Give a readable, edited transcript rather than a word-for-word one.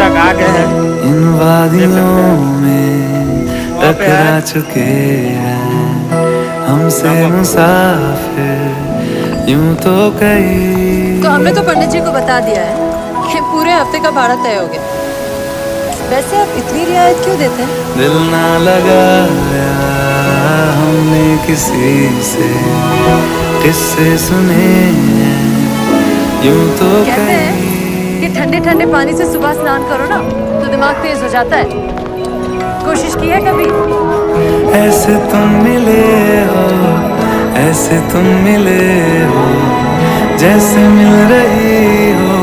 तक आ गए हैं। इन वादियों में टकरा चुके हैं हमसे मुसाफिर यूं तो कई। तो हमने तो पंडित जी को बता दिया है कि पूरे हफ्ते का भाड़ा तय हो गया। वैसे आप इतनी रियायत क्यों देते हैं? दिल ना लगाया हमने किसी से, किससे सुने यूं तो कहते हैं कई। कि ठंडे ठंडे पानी से सुबह स्नान करो ना तो दिमाग तेज हो जाता है। कोशिश की है कभी? ऐसे तुम मिले हो, ऐसे तुम मिले हो, जैसे मिल रही हो